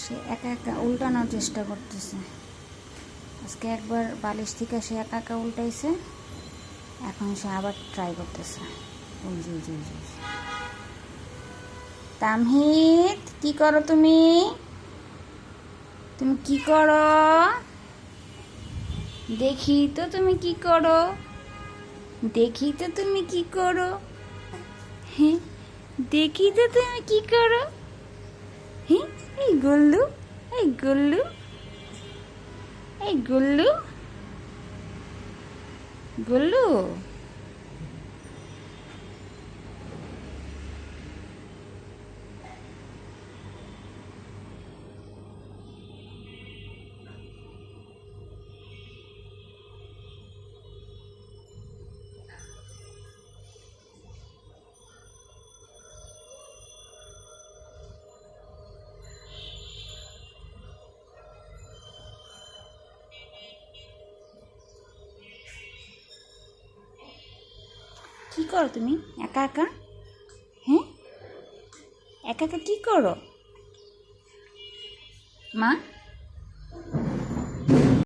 সে একা একা উল্টানোর চেষ্টা করতেছে। আজকে একবার বালিশ থেকে সে একা একা উল্টাইছে, এখন সে আবার ট্রাই করতেছে। ওই জি জি জি। তামহিদ, কি করো তুমি? তুমি কি করো? দেখি তো তুমি কি করো, দেখি তো তুমি কি করো। হ্যাঁ, দেখি তো তুমি কি করো। হ্যাঁ, এই গুল্লু, এই গুল্লু, এই গুল্লু, গুল্লু। কি করো তুমি একা একা? হ্যাঁ, একা একা কি করো মা?